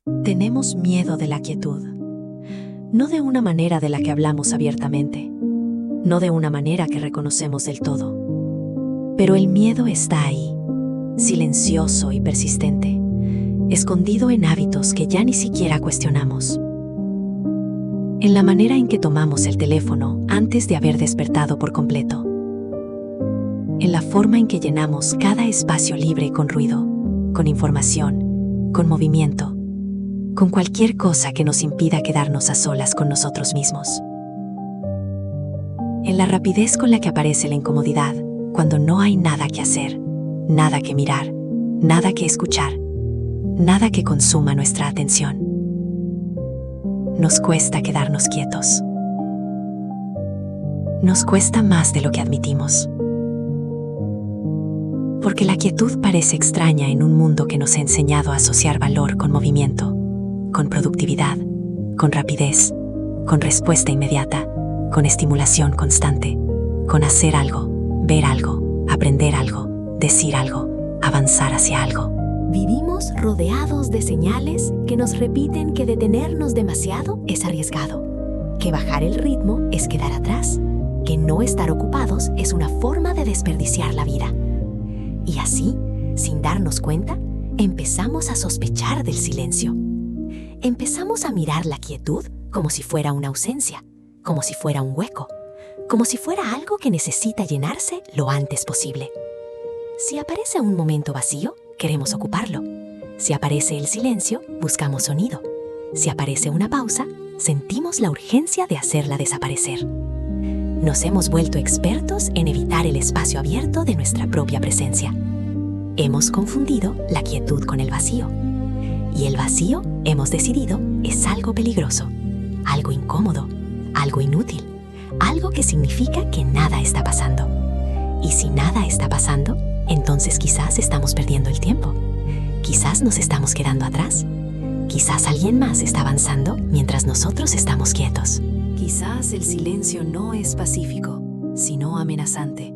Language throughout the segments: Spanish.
Tenemos miedo de la quietud, no de una manera de la que hablamos abiertamente, no de una manera que reconocemos del todo. Pero el miedo está ahí, silencioso y persistente, escondido en hábitos que ya ni siquiera cuestionamos. En la manera en que tomamos el teléfono antes de haber despertado por completo. En la forma en que llenamos cada espacio libre con ruido, con información, con movimiento, con cualquier cosa que nos impida quedarnos a solas con nosotros mismos. En la rapidez con la que aparece la incomodidad, cuando no hay nada que hacer, nada que mirar, nada que escuchar, nada que consuma nuestra atención. Nos cuesta quedarnos quietos. Nos cuesta más de lo que admitimos. Porque la quietud parece extraña en un mundo que nos ha enseñado a asociar valor con movimiento, con productividad, con rapidez, con respuesta inmediata, con estimulación constante, con hacer algo, ver algo, aprender algo, decir algo, avanzar hacia algo. Vivimos rodeados de señales que nos repiten que detenernos demasiado es arriesgado, que bajar el ritmo es quedar atrás, que no estar ocupados es una forma de desperdiciar la vida. Y así, sin darnos cuenta, empezamos a sospechar del silencio. Empezamos a mirar la quietud como si fuera una ausencia, como si fuera un hueco, como si fuera algo que necesita llenarse lo antes posible. Si aparece un momento vacío, queremos ocuparlo. Si aparece el silencio, buscamos sonido. Si aparece una pausa, sentimos la urgencia de hacerla desaparecer. Nos hemos vuelto expertos en evitar el espacio abierto de nuestra propia presencia. Hemos confundido la quietud con el vacío. Y el vacío, hemos decidido, es algo peligroso, algo incómodo, algo inútil, algo que significa que nada está pasando. Y si nada está pasando, entonces quizás estamos perdiendo el tiempo. Quizás nos estamos quedando atrás. Quizás alguien más está avanzando mientras nosotros estamos quietos. Quizás el silencio no es pacífico, sino amenazante,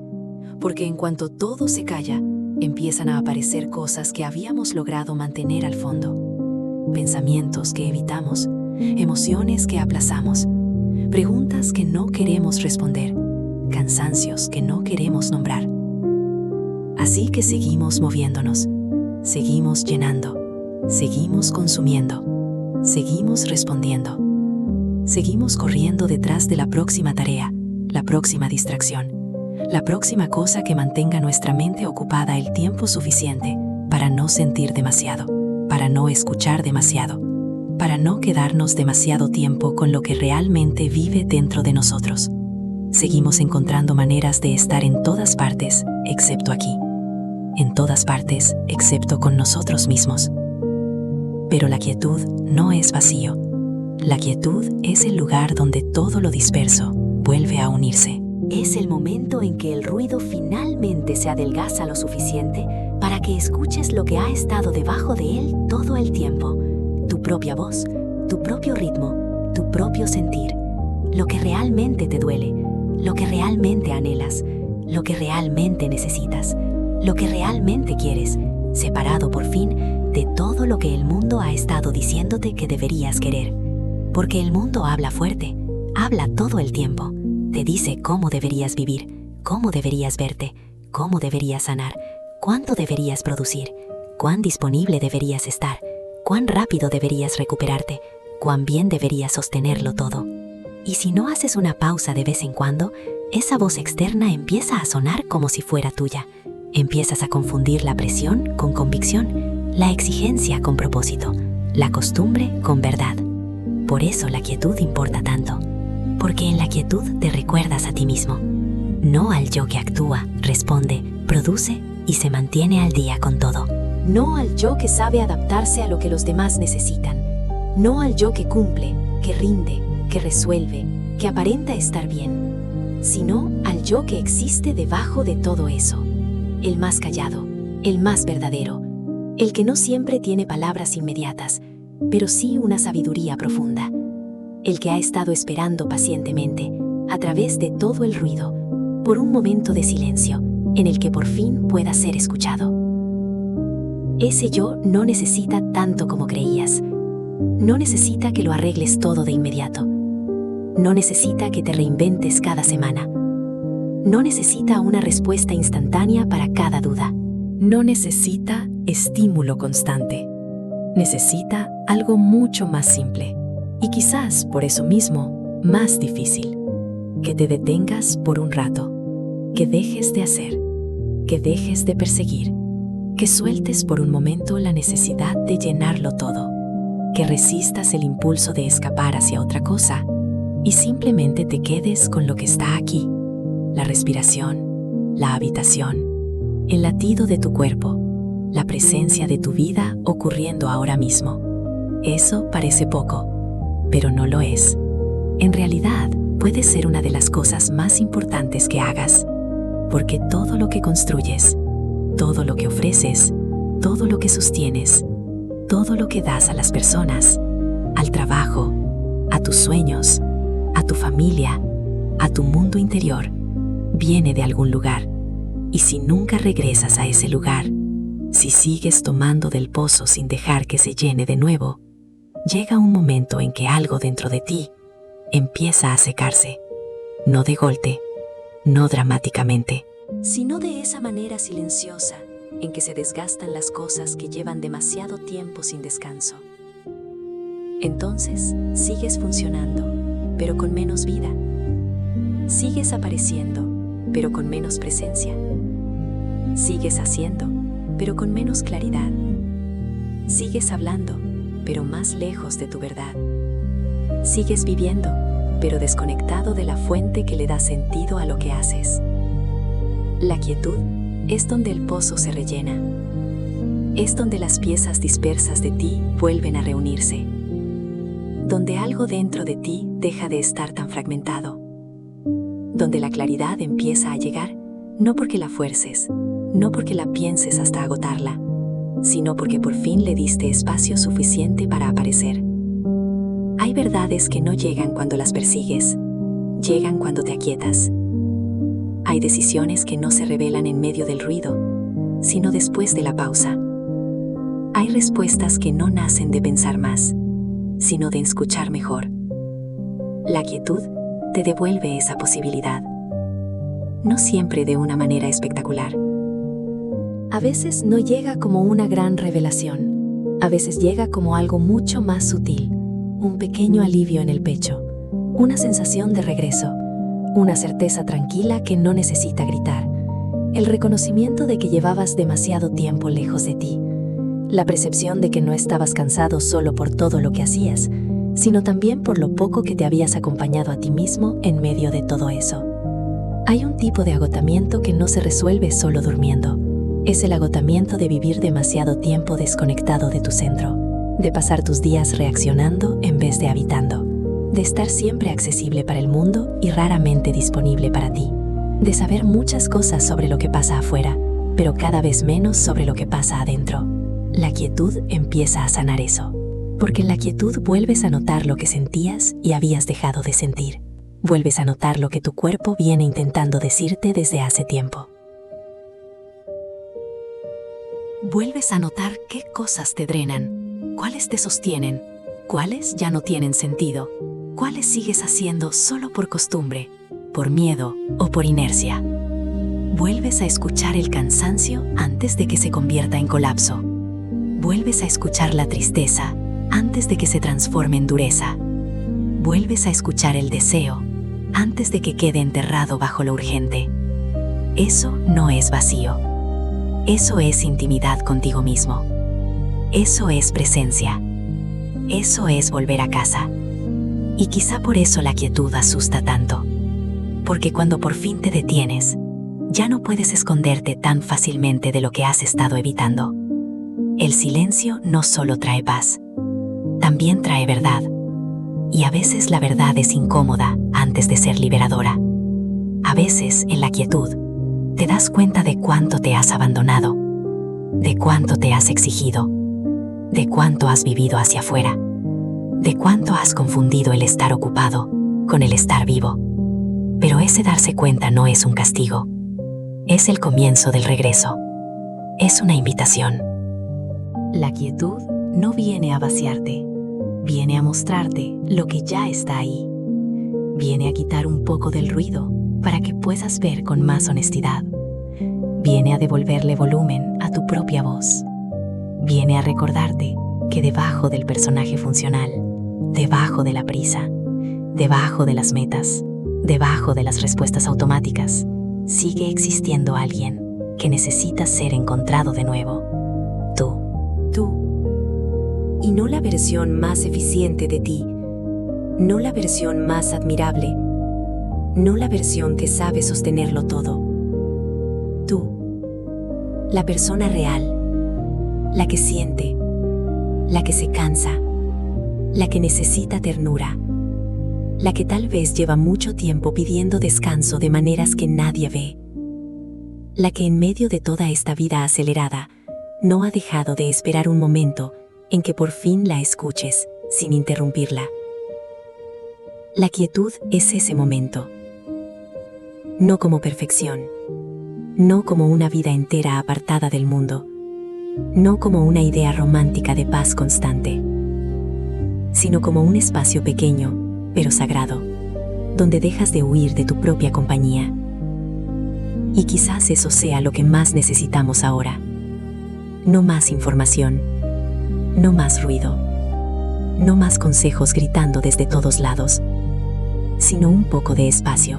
porque en cuanto todo se calla, empiezan a aparecer cosas que habíamos logrado mantener al fondo. Pensamientos que evitamos, emociones que aplazamos, preguntas que no queremos responder, cansancios que no queremos nombrar. Así que seguimos moviéndonos, seguimos llenando, seguimos consumiendo, seguimos respondiendo. Seguimos corriendo detrás de la próxima tarea, la próxima distracción, la próxima cosa que mantenga nuestra mente ocupada el tiempo suficiente para no sentir demasiado, para no escuchar demasiado, para no quedarnos demasiado tiempo con lo que realmente vive dentro de nosotros. Seguimos encontrando maneras de estar en todas partes, excepto aquí. En todas partes, excepto con nosotros mismos. Pero la quietud no es vacío. La quietud es el lugar donde todo lo disperso vuelve a unirse. Es el momento en que el ruido finalmente se adelgaza lo suficiente para que escuches lo que ha estado debajo de él todo el tiempo. Tu propia voz, tu propio ritmo, tu propio sentir. Lo que realmente te duele, lo que realmente anhelas, lo que realmente necesitas, lo que realmente quieres, separado por fin de todo lo que el mundo ha estado diciéndote que deberías querer. Porque el mundo habla fuerte, habla todo el tiempo. Te dice cómo deberías vivir, cómo deberías verte, cómo deberías sanar, cuánto deberías producir, cuán disponible deberías estar, cuán rápido deberías recuperarte, cuán bien deberías sostenerlo todo. Y si no haces una pausa de vez en cuando, esa voz externa empieza a sonar como si fuera tuya. Empiezas a confundir la presión con convicción, la exigencia con propósito, la costumbre con verdad. Por eso la quietud importa tanto, porque en la quietud te recuerdas a ti mismo, no al yo que actúa, responde, produce y se mantiene al día con todo. No al yo que sabe adaptarse a lo que los demás necesitan, no al yo que cumple, que rinde, que resuelve, que aparenta estar bien, sino al yo que existe debajo de todo eso, el más callado, el más verdadero, el que no siempre tiene palabras inmediatas, pero sí una sabiduría profunda, el que ha estado esperando pacientemente, a través de todo el ruido, por un momento de silencio, en el que por fin pueda ser escuchado. Ese yo no necesita tanto como creías, No necesita que lo arregles todo de inmediato. No necesita que te reinventes cada semana. No necesita una respuesta instantánea para cada duda. No necesita estímulo constante. Necesita algo mucho más simple. Y quizás por eso mismo, más difícil. Que te detengas por un rato. Que dejes de hacer. Que dejes de perseguir. Que sueltes por un momento la necesidad de llenarlo todo. Que resistas el impulso de escapar hacia otra cosa y simplemente te quedes con lo que está aquí. La respiración, la habitación, el latido de tu cuerpo, la presencia de tu vida ocurriendo ahora mismo. Eso parece poco, pero no lo es. En realidad, puede ser una de las cosas más importantes que hagas, porque todo lo que construyes, todo lo que ofreces, todo lo que sostienes, todo lo que das a las personas, al trabajo, a tus sueños, a tu familia, a tu mundo interior, viene de algún lugar. Y si nunca regresas a ese lugar, si sigues tomando del pozo sin dejar que se llene de nuevo, llega un momento en que algo dentro de ti empieza a secarse. No de golpe, no dramáticamente, sino de esa manera silenciosa en que se desgastan las cosas que llevan demasiado tiempo sin descanso. Entonces, sigues funcionando, pero con menos vida. Sigues apareciendo, pero con menos presencia. Sigues haciendo, pero con menos claridad. Sigues hablando, pero más lejos de tu verdad. Sigues viviendo, pero desconectado de la fuente que le da sentido a lo que haces. La quietud es donde el pozo se rellena. Es donde las piezas dispersas de ti vuelven a reunirse. Donde algo dentro de ti deja de estar tan fragmentado. Donde la claridad empieza a llegar, no porque la fuerces, no porque la pienses hasta agotarla, sino porque por fin le diste espacio suficiente para aparecer. Hay verdades que no llegan cuando las persigues, llegan cuando te aquietas. Hay decisiones que no se revelan en medio del ruido, sino después de la pausa. Hay respuestas que no nacen de pensar más, sino de escuchar mejor. La quietud te devuelve esa posibilidad. No siempre de una manera espectacular. A veces no llega como una gran revelación. A veces llega como algo mucho más sutil. Un pequeño alivio en el pecho. Una sensación de regreso. Una certeza tranquila que no necesita gritar. El reconocimiento de que llevabas demasiado tiempo lejos de ti. La percepción de que no estabas cansado solo por todo lo que hacías, sino también por lo poco que te habías acompañado a ti mismo en medio de todo eso. Hay un tipo de agotamiento que no se resuelve solo durmiendo. Es el agotamiento de vivir demasiado tiempo desconectado de tu centro, de pasar tus días reaccionando en vez de habitando, de estar siempre accesible para el mundo y raramente disponible para ti, de saber muchas cosas sobre lo que pasa afuera, pero cada vez menos sobre lo que pasa adentro. La quietud empieza a sanar eso, porque en la quietud vuelves a notar lo que sentías y habías dejado de sentir. Vuelves a notar lo que tu cuerpo viene intentando decirte desde hace tiempo. Vuelves a notar qué cosas te drenan, cuáles te sostienen, cuáles ya no tienen sentido, cuáles sigues haciendo solo por costumbre, por miedo o por inercia. Vuelves a escuchar el cansancio antes de que se convierta en colapso. Vuelves a escuchar la tristeza antes de que se transforme en dureza. Vuelves a escuchar el deseo antes de que quede enterrado bajo lo urgente. Eso no es vacío. Eso es intimidad contigo mismo. Eso es presencia. Eso es volver a casa. Y quizá por eso la quietud asusta tanto. Porque cuando por fin te detienes, ya no puedes esconderte tan fácilmente de lo que has estado evitando. El silencio no solo trae paz, también trae verdad. Y a veces la verdad es incómoda antes de ser liberadora. A veces, en la quietud, te das cuenta de cuánto te has abandonado, de cuánto te has exigido, de cuánto has vivido hacia afuera, de cuánto has confundido el estar ocupado con el estar vivo. Pero ese darse cuenta no es un castigo. Es el comienzo del regreso. Es una invitación. La quietud no viene a vaciarte, Viene a mostrarte lo que ya está ahí. Viene a quitar un poco del ruido para que puedas ver con más honestidad. Viene a devolverle volumen a tu propia voz. Viene a recordarte que debajo del personaje funcional, debajo de la prisa, debajo de las metas, debajo de las respuestas automáticas, sigue existiendo alguien que necesita ser encontrado de nuevo. Tú. Y no la versión más eficiente de ti, no la versión más admirable, no la versión que sabe sostenerlo todo. Tú, la persona real, la que siente, la que se cansa, la que necesita ternura, la que tal vez lleva mucho tiempo pidiendo descanso de maneras que nadie ve, la que en medio de toda esta vida acelerada no ha dejado de esperar un momento en que por fin la escuches sin interrumpirla. La quietud es ese momento, no como perfección, no como una vida entera apartada del mundo, no como una idea romántica de paz constante, sino como un espacio pequeño, pero sagrado, donde dejas de huir de tu propia compañía. Y quizás eso sea lo que más necesitamos ahora. No más información, no más ruido, no más consejos gritando desde todos lados, sino un poco de espacio,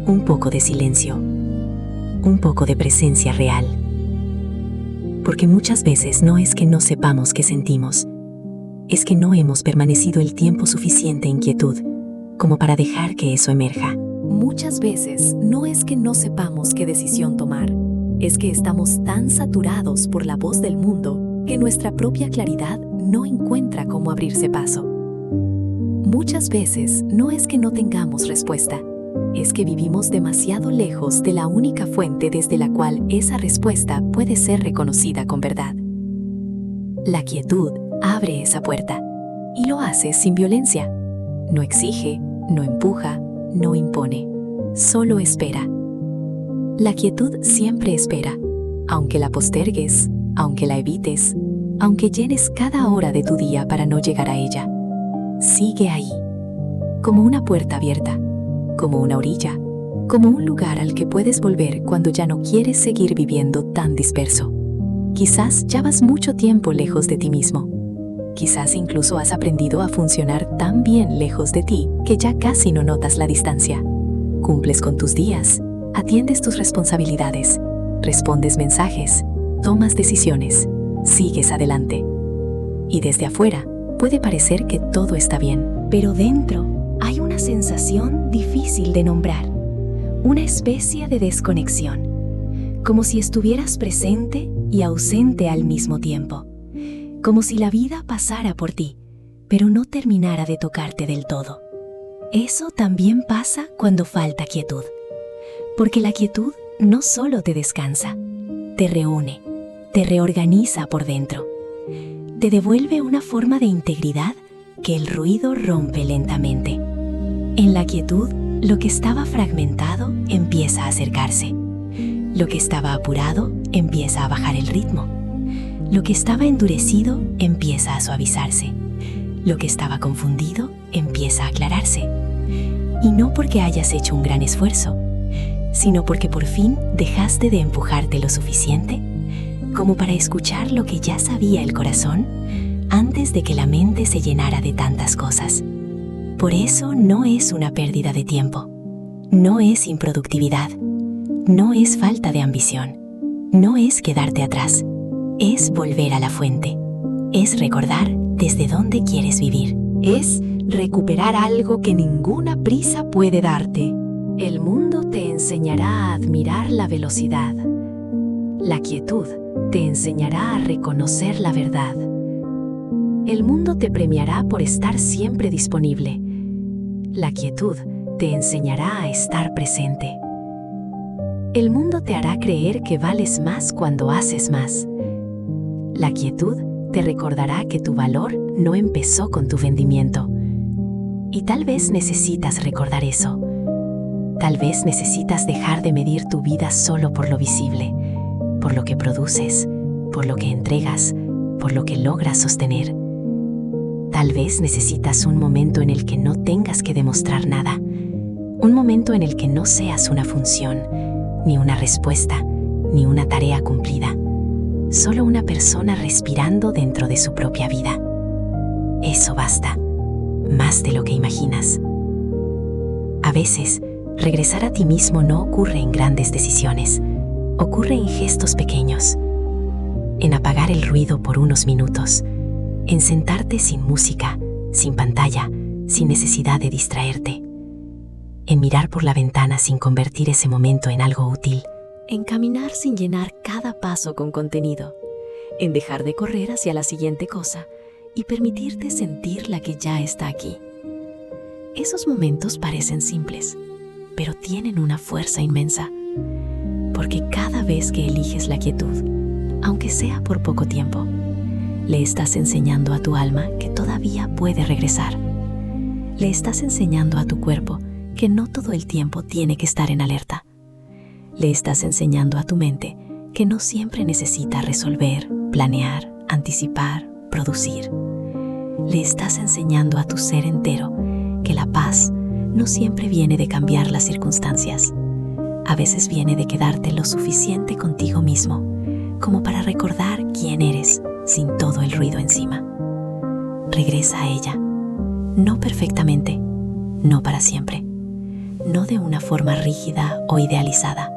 un poco de silencio, un poco de presencia real. Porque muchas veces no es que no sepamos qué sentimos, es que no hemos permanecido el tiempo suficiente en quietud como para dejar que eso emerja. Muchas veces no es que no sepamos qué decisión tomar, es que estamos tan saturados por la voz del mundo que nuestra propia claridad no encuentra cómo abrirse paso. Muchas veces no es que no tengamos respuesta, es que vivimos demasiado lejos de la única fuente desde la cual esa respuesta puede ser reconocida con verdad. La quietud abre esa puerta y lo hace sin violencia. No exige, no empuja, no impone, solo espera. La quietud siempre espera, aunque la postergues, aunque la evites, aunque llenes cada hora de tu día para no llegar a ella. Sigue ahí, como una puerta abierta, como una orilla, como un lugar al que puedes volver cuando ya no quieres seguir viviendo tan disperso. Quizás ya vas mucho tiempo lejos de ti mismo. Quizás incluso has aprendido a funcionar tan bien lejos de ti que ya casi no notas la distancia. Cumples con tus días, atiendes tus responsabilidades, respondes mensajes, tomas decisiones, sigues adelante. Y desde afuera puede parecer que todo está bien. Pero dentro hay una sensación difícil de nombrar, una especie de desconexión, como si estuvieras presente y ausente al mismo tiempo, como si la vida pasara por ti, pero no terminara de tocarte del todo. Eso también pasa cuando falta quietud, porque la quietud no solo te descansa, te reúne, te reorganiza por dentro, te devuelve una forma de integridad que el ruido rompe lentamente. En la quietud, lo que estaba fragmentado empieza a acercarse. Lo que estaba apurado empieza a bajar el ritmo. Lo que estaba endurecido empieza a suavizarse. Lo que estaba confundido empieza a aclararse. Y no porque hayas hecho un gran esfuerzo, sino porque por fin dejaste de empujarte lo suficiente como para escuchar lo que ya sabía el corazón antes de que la mente se llenara de tantas cosas. Por eso no es una pérdida de tiempo, no es improductividad, no es falta de ambición, no es quedarte atrás, es volver a la fuente, es recordar desde dónde quieres vivir, es recuperar algo que ninguna prisa puede darte. El mundo te enseñará a admirar la velocidad. La quietud te enseñará a reconocer la verdad. El mundo te premiará por estar siempre disponible. La quietud te enseñará a estar presente. El mundo te hará creer que vales más cuando haces más. La quietud te recordará que tu valor no empezó con tu vendimiento. Y tal vez necesitas recordar eso. Tal vez necesitas dejar de medir tu vida solo por lo visible, por lo que produces, por lo que entregas, por lo que logras sostener. Tal vez necesitas un momento en el que no tengas que demostrar nada. Un momento en el que no seas una función, ni una respuesta, ni una tarea cumplida. Solo una persona respirando dentro de su propia vida. Eso basta, más de lo que imaginas. A veces, regresar a ti mismo no ocurre en grandes decisiones, ocurre en gestos pequeños, en apagar el ruido por unos minutos, en sentarte sin música, sin pantalla, sin necesidad de distraerte, en mirar por la ventana sin convertir ese momento en algo útil, en caminar sin llenar cada paso con contenido, en dejar de correr hacia la siguiente cosa y permitirte sentir la que ya está aquí. Esos momentos parecen simples, pero tienen una fuerza inmensa, porque cada vez que eliges la quietud, aunque sea por poco tiempo, le estás enseñando a tu alma que todavía puede regresar. Le estás enseñando a tu cuerpo que no todo el tiempo tiene que estar en alerta. Le estás enseñando a tu mente que no siempre necesita resolver, planear, anticipar, producir. Le estás enseñando a tu ser entero que la paz no siempre viene de cambiar las circunstancias. A veces viene de quedarte lo suficiente contigo mismo como para recordar quién eres sin todo el ruido encima. Regresa a ella, no perfectamente, no para siempre, no de una forma rígida o idealizada.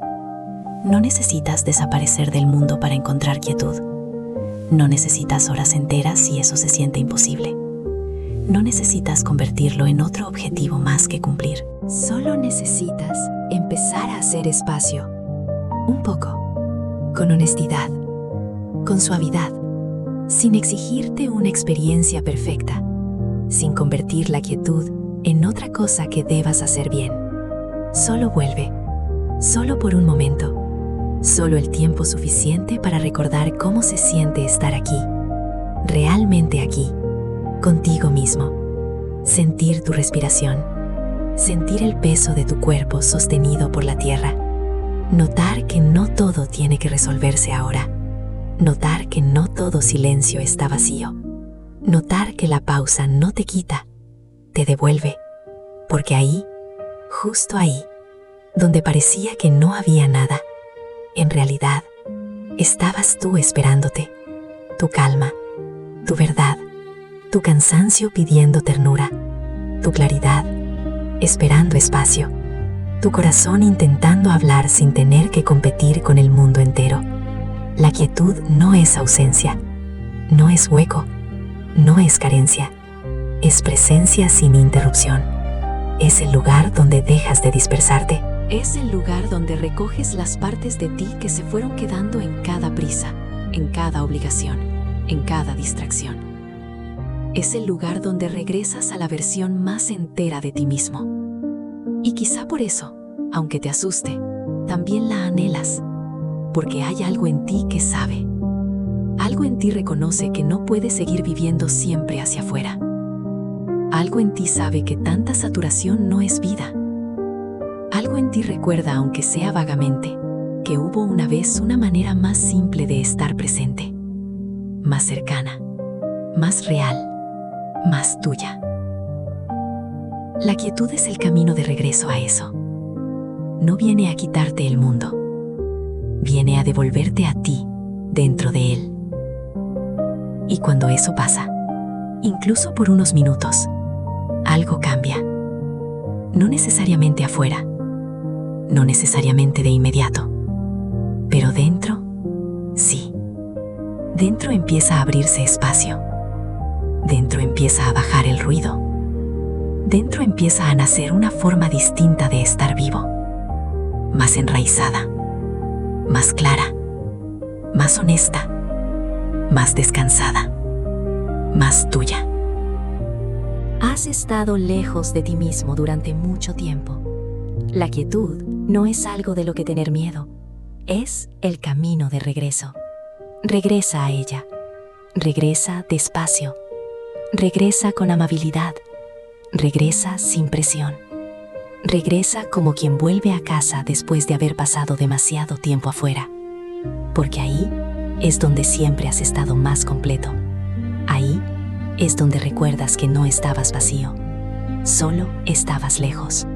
No necesitas desaparecer del mundo para encontrar quietud. No necesitas horas enteras si eso se siente imposible. No necesitas convertirlo en otro objetivo más que cumplir. Solo necesitas empezar a hacer espacio, un poco, con honestidad, con suavidad, sin exigirte una experiencia perfecta, sin convertir la quietud en otra cosa que debas hacer bien. Solo vuelve, solo por un momento, solo el tiempo suficiente para recordar cómo se siente estar aquí, realmente aquí, contigo mismo. Sentir tu respiración, sentir el peso de tu cuerpo sostenido por la tierra. Notar que no todo tiene que resolverse ahora. Notar que no todo silencio está vacío. Notar que la pausa no te quita, te devuelve. Porque ahí, justo ahí, donde parecía que no había nada, en realidad, estabas tú esperándote. Tu calma, tu verdad, tu cansancio pidiendo ternura, tu claridad, esperando espacio, tu corazón intentando hablar sin tener que competir con el mundo entero. La quietud no es ausencia, no es hueco, no es carencia, es presencia sin interrupción. Es el lugar donde dejas de dispersarte. Es el lugar donde recoges las partes de ti que se fueron quedando en cada prisa, en cada obligación, en cada distracción. Es el lugar donde regresas a la versión más entera de ti mismo. Y quizá por eso, aunque te asuste, también la anhelas, porque hay algo en ti que sabe. Algo en ti reconoce que no puedes seguir viviendo siempre hacia afuera. Algo en ti sabe que tanta saturación no es vida. Algo en ti recuerda, aunque sea vagamente, que hubo una vez una manera más simple de estar presente, más cercana, más real, más tuya. La quietud es el camino de regreso a eso. No viene a quitarte el mundo, viene a devolverte a ti dentro de él. Y cuando eso pasa, incluso por unos minutos, algo cambia. No necesariamente afuera, no necesariamente de inmediato, pero dentro, sí. Dentro empieza a abrirse espacio. Dentro empieza a bajar el ruido. Dentro empieza a nacer una forma distinta de estar vivo, más enraizada, más clara, más honesta, más descansada, más tuya. Has estado lejos de ti mismo durante mucho tiempo. La quietud no es algo de lo que tener miedo, es el camino de regreso. Regresa a ella, regresa despacio, regresa con amabilidad, regresa sin presión, regresa como quien vuelve a casa después de haber pasado demasiado tiempo afuera, porque ahí es donde siempre has estado más completo. Ahí es donde recuerdas que no estabas vacío, solo estabas lejos.